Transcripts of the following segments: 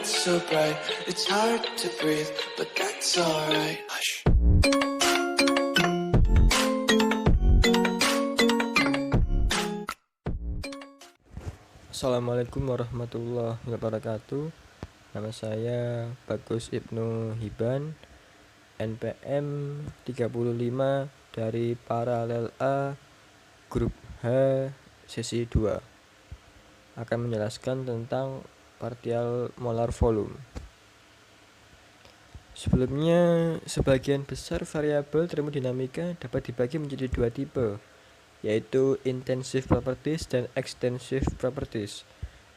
world's so bright, it's hard to breathe, but that's alright. Hush. Assalamualaikum warahmatullahi wabarakatuh. Nama saya Bagus Ibnu Hiban, NPM 35 dari Paralel A Grup H Sesi 2. Akan menjelaskan tentang partial molar volume. Sebelumnya, sebagian besar variabel termodinamika dapat dibagi menjadi dua tipe, yaitu intensive properties dan extensive properties.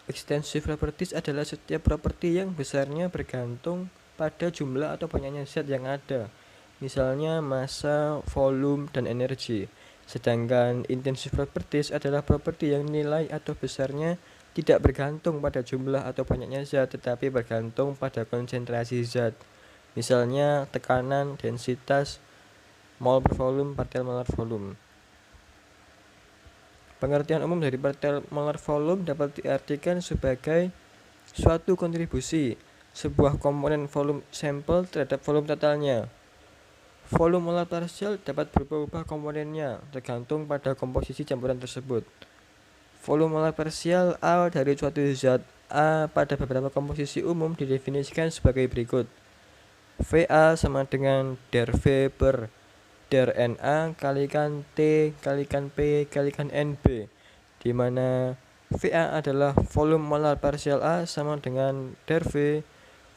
Extensive properties adalah setiap properti yang besarnya bergantung pada jumlah atau banyaknya zat yang ada, misalnya massa, volume, dan energi. Sedangkan intensive properties adalah properti yang nilai atau besarnya tidak bergantung pada jumlah atau banyaknya zat, tetapi bergantung pada konsentrasi zat, misalnya tekanan, densitas, mol per volume, partial molar volume. Pengertian umum dari partial molar volume dapat diartikan sebagai suatu kontribusi sebuah komponen volume sampel terhadap volume totalnya. Volume molar parsial dapat berubah-ubah komponennya tergantung pada komposisi campuran tersebut. Volume molar parsial A dari suatu zat A pada beberapa komposisi umum didefinisikan sebagai berikut. VA sama dengan der V per der Na kalikan T kalikan P kalikan Nb, di mana VA adalah volume molar parsial A sama dengan der V,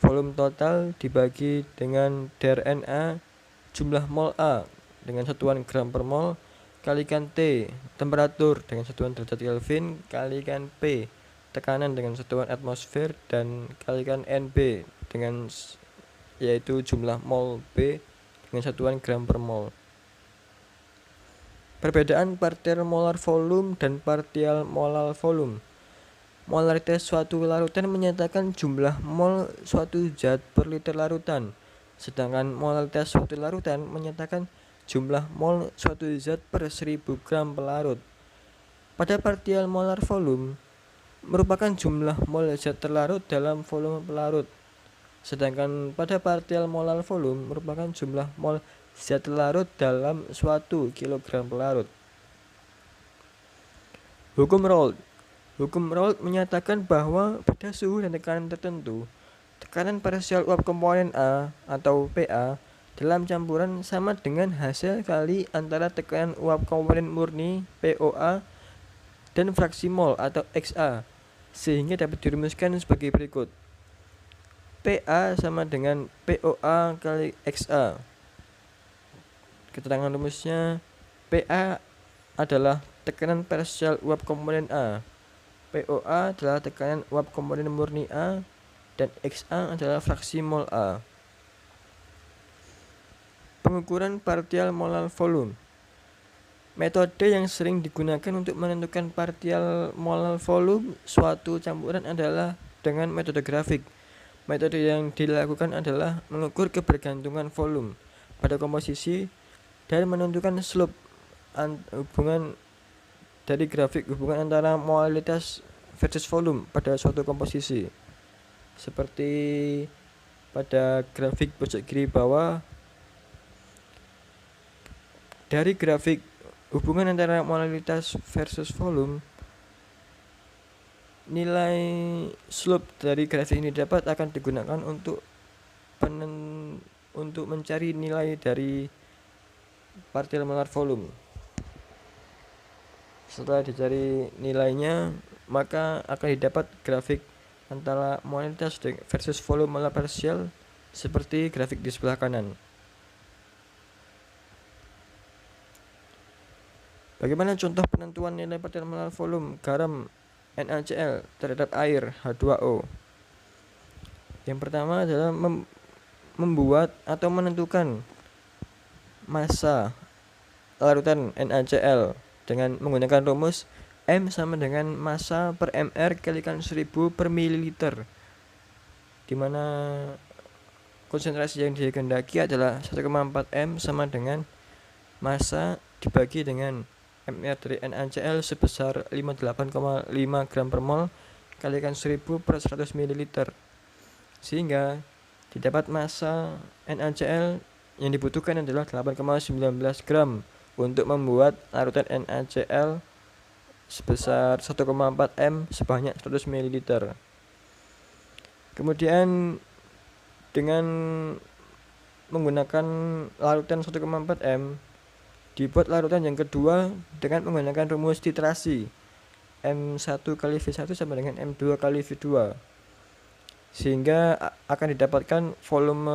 volume total dibagi dengan der Na, jumlah mol A dengan satuan gram per mol, kalikan T, temperatur dengan satuan derajat Kelvin, kalikan P, tekanan dengan satuan atmosfer, dan kalikan Nb dengan yaitu jumlah mol B dengan satuan gram per mol. Perbedaan partial molar volume dan partial molar volume. Molaritas suatu larutan menyatakan jumlah mol suatu zat per liter larutan, sedangkan molaritas suatu larutan menyatakan jumlah mol suatu zat per 1000 gram pelarut. Pada partial molar volume merupakan jumlah mol zat terlarut dalam volume pelarut, sedangkan pada partial molar volume merupakan jumlah mol zat larut dalam suatu kilogram pelarut. Hukum Raoult menyatakan bahwa pada suhu dan tekanan tertentu, tekanan parsial uap komponen A atau PA dalam campuran sama dengan hasil kali antara tekanan uap komponen murni POA dan fraksi mol atau XA, sehingga dapat dirumuskan sebagai berikut. PA sama dengan POA kali XA. Keterangan rumusnya, PA adalah tekanan parsial uap komponen A, POA adalah tekanan uap komponen murni A, dan XA adalah fraksi mol A. Pengukuran partial molar volume. Metode yang sering digunakan untuk menentukan partial molar volume suatu campuran adalah dengan metode grafik. Metode yang dilakukan adalah mengukur kebergantungan volume pada komposisi dan menentukan slope hubungan dari grafik hubungan antara molalitas versus volume pada suatu komposisi. Seperti pada grafik pojok kiri bawah, dari grafik hubungan antara molalitas versus volume, nilai slope dari grafik ini dapat akan digunakan untuk mencari nilai dari partial molar volume. Setelah dicari nilainya, maka akan didapat grafik antara molalitas versus volume molar parsial seperti grafik di sebelah kanan. Bagaimana contoh penentuan nilai partial molar volume garam NaCl terhadap air H2O? Yang pertama adalah membuat atau menentukan massa larutan NaCl dengan menggunakan rumus M sama dengan massa per mR kalikan 1000 per mililiter, di mana konsentrasi yang dikehendaki adalah 1,4 M sama dengan massa dibagi dengan mR dari NaCl sebesar 58,5 gram per mol kalikan 1000 per 100 ml. sehingga didapat massa NaCl yang dibutuhkan adalah 8,19 gram untuk membuat larutan NaCl sebesar 1,4 m sebanyak 100 ml. Kemudian dengan menggunakan larutan 1,4 m, dibuat larutan yang kedua dengan menggunakan rumus titrasi M1 kali V1 sama dengan M2 kali V2, sehingga akan didapatkan volume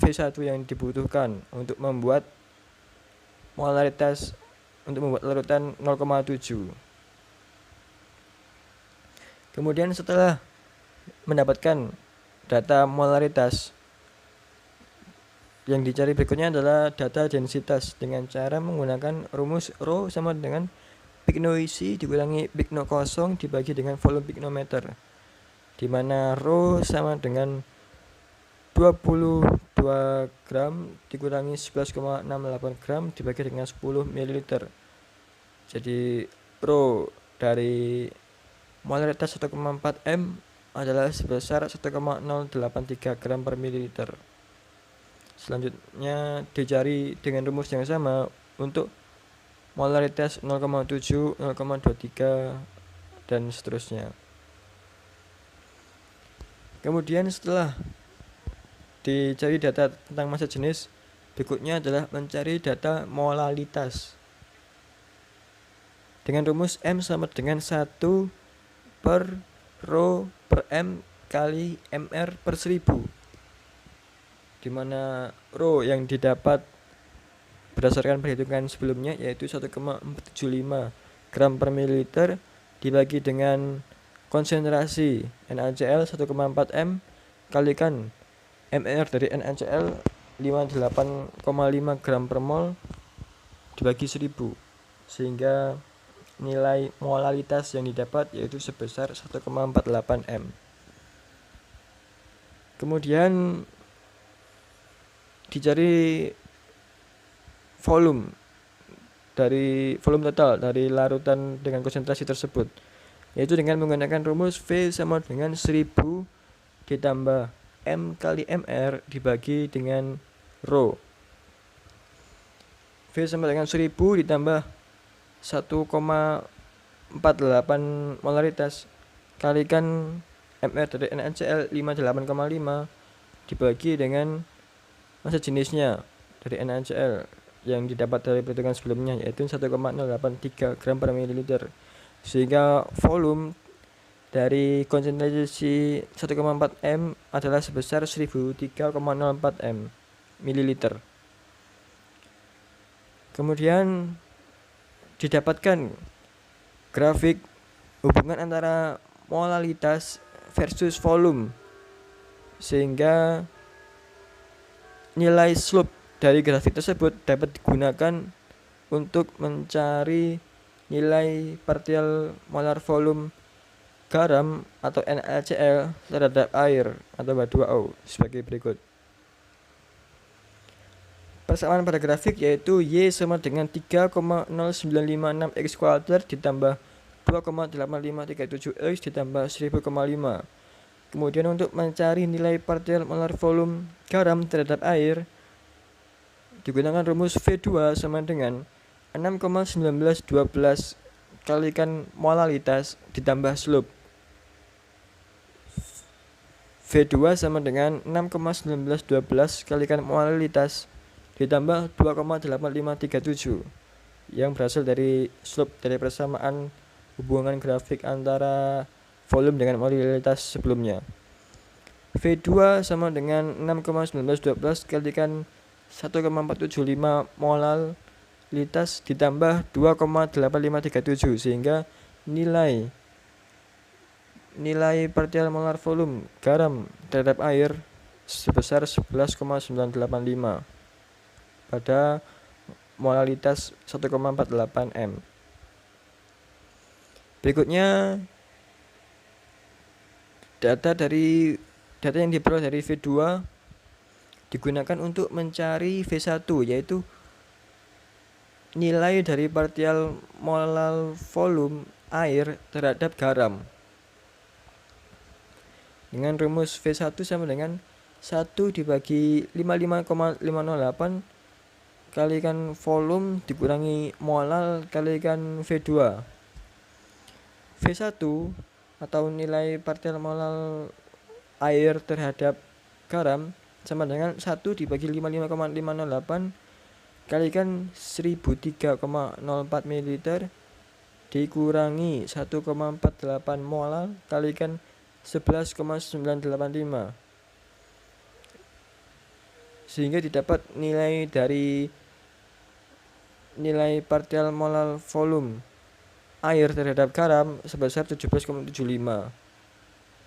V1 yang dibutuhkan untuk membuat molaritas untuk membuat larutan 0,7. Kemudian setelah mendapatkan data molaritas, yang dicari berikutnya adalah data densitas dengan cara menggunakan rumus Rho sama dengan pikno isi dikurangi pikno kosong dibagi dengan volume piknometer, di mana Rho sama dengan 22 gram dikurangi 11,68 gram dibagi dengan 10 ml. Jadi Rho dari molaritas 1,4 m adalah sebesar 1,083 gram per mililiter. Selanjutnya dicari dengan rumus yang sama untuk molaritas 0,7, 0,23 dan seterusnya. Kemudian setelah dicari data tentang massa jenis, berikutnya adalah mencari data molalitas dengan rumus M sama dengan 1 per Rho per M kali MR per 1000, di mana Rho yang didapat berdasarkan perhitungan sebelumnya yaitu 1,475 gram per mililiter dibagi dengan konsentrasi NaCl 1,4 m kalikan MR dari NaCl 58,5 gram per mol dibagi 1000, sehingga nilai molalitas yang didapat yaitu sebesar 1,48 m. Kemudian dicari volume total dari larutan dengan konsentrasi tersebut, yaitu dengan menggunakan rumus V sama dengan 1000 ditambah M kali MR dibagi dengan Rho. V sama dengan 1000 ditambah 1,48 molaritas kalikan MR dari NaCl 58,5 dibagi dengan massa jenisnya dari NaCl yang didapat dari perhitungan sebelumnya yaitu 1,083 gram per mililiter, sehingga volume dari konsentrasi 1,4 m adalah sebesar 1003,04 m mililiter. Kemudian didapatkan grafik hubungan antara molalitas versus volume, sehingga nilai slope dari grafik tersebut dapat digunakan untuk mencari nilai partial molar volume garam atau NaCl terhadap air atau H2O sebagai berikut. Persamaan pada grafik yaitu Y sama dengan 3,0956 X kuadrat ditambah 2,8537 X ditambah 1000,5. Kemudian untuk mencari nilai partial molar volume garam terhadap air digunakan rumus V2 sama dengan 6,1912 kalikan molalitas ditambah slope. V2 sama dengan 6,1912 kalikan molalitas ditambah 2,8537 yang berasal dari slope dari persamaan hubungan grafik antara volume dengan molalitas sebelumnya. V2 sama dengan 6,1912 kalikan 1,475 molalitas ditambah 2,8537, sehingga nilai partial molar volume garam terhadap air sebesar 11,985 pada molalitas 1,48 m. Berikutnya data yang diperoleh dari V2 digunakan untuk mencari V1, yaitu nilai dari partial molar volume air terhadap garam. dengan rumus V1 sama dengan 1 dibagi 55,508 kalikan volume dikurangi molar kalikan V2. V1 atau nilai partikel molar air terhadap garam sama dengan 1 dibagi 55,508 kalikan 1003,04 ml dikurangi 1,48 molar kalikan 11,985, sehingga didapat nilai dari nilai partikel molar volume air terhadap garam sebesar 17,75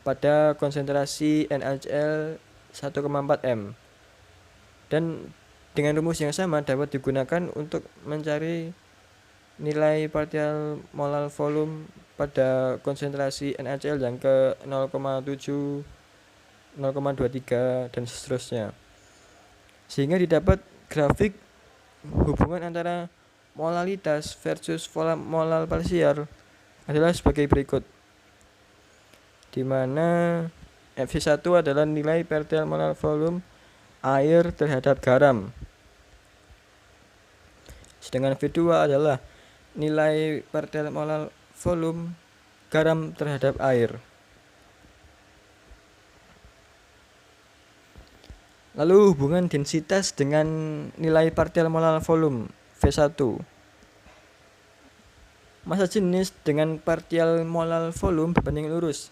pada konsentrasi NaCl 1,4 m. Dan dengan rumus yang sama dapat digunakan untuk mencari nilai partikel molar volume pada konsentrasi NaCl yang ke 0,7, 0,23 dan seterusnya, sehingga didapat grafik hubungan antara molalitas versus molar parsial adalah sebagai berikut, di mana V1 adalah nilai partikel molar volume air terhadap garam, sedangkan V2 adalah nilai partikel molar volume garam terhadap air. Lalu hubungan densitas dengan nilai partikel molar volume V1. Massa jenis dengan partikel molar volume berbanding lurus.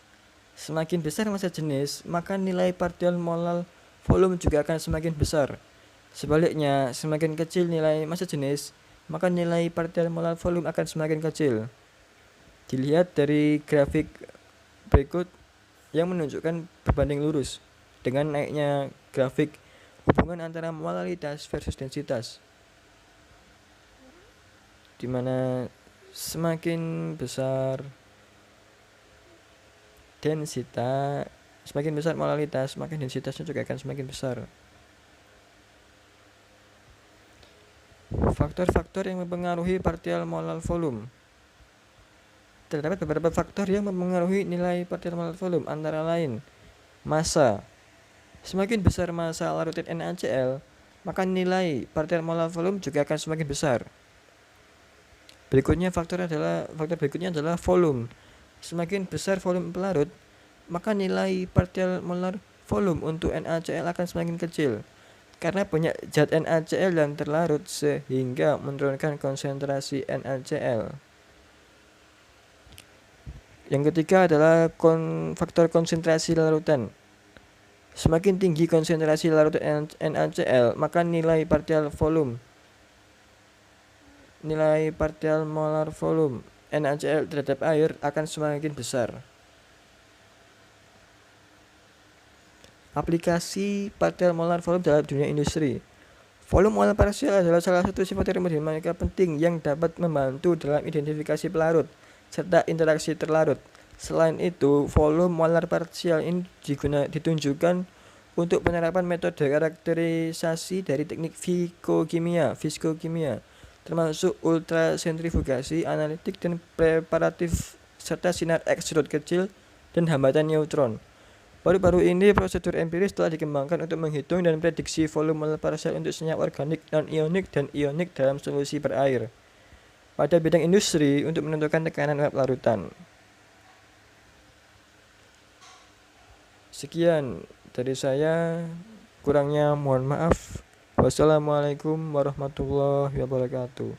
Semakin besar massa jenis, maka nilai partikel molar volume juga akan semakin besar. Sebaliknya, semakin kecil nilai massa jenis, maka nilai partikel molar volume akan semakin kecil. Dilihat dari grafik berikut yang menunjukkan berbanding lurus dengan naiknya grafik hubungan antara molalitas versus densitas, di mana semakin besar densitas, semakin besar molalitas, maka densitasnya juga akan semakin besar. Faktor-faktor yang mempengaruhi partikel molar volume. Terdapat beberapa faktor yang mempengaruhi nilai partikel molar volume, antara lain massa. Semakin besar massa larutan NaCl, maka nilai partikel molar volume juga akan semakin besar. Faktor berikutnya adalah volume. Semakin besar volume pelarut, maka nilai partikel molar volume untuk NaCl akan semakin kecil, karena banyak zat NaCl yang terlarut sehingga menurunkan konsentrasi NaCl. Yang ketiga adalah faktor konsentrasi larutan. Semakin tinggi konsentrasi larutan NaCl, maka nilai partikel molar volume NaCl terhadap air akan semakin besar. Aplikasi partikel molar volume dalam dunia industri. Volume molar parsial adalah salah satu sifat termodinamika penting yang dapat membantu dalam identifikasi pelarut serta interaksi terlarut. Selain itu, volume molar parsial ini ditunjukkan untuk penerapan metode karakterisasi dari teknik fisikokimia, termasuk ultrasentrifugasi, analitik dan preparatif, serta sinar X-rays kecil dan hambatan neutron. Baru-baru ini prosedur empiris telah dikembangkan untuk menghitung dan prediksi volume molar parsial untuk senyawa organik, non-ionik dan ionik dalam solusi berair pada bidang industri untuk menentukan tekanan uap larutan. Sekian dari saya, kurangnya mohon maaf. Wassalamualaikum warahmatullahi wabarakatuh.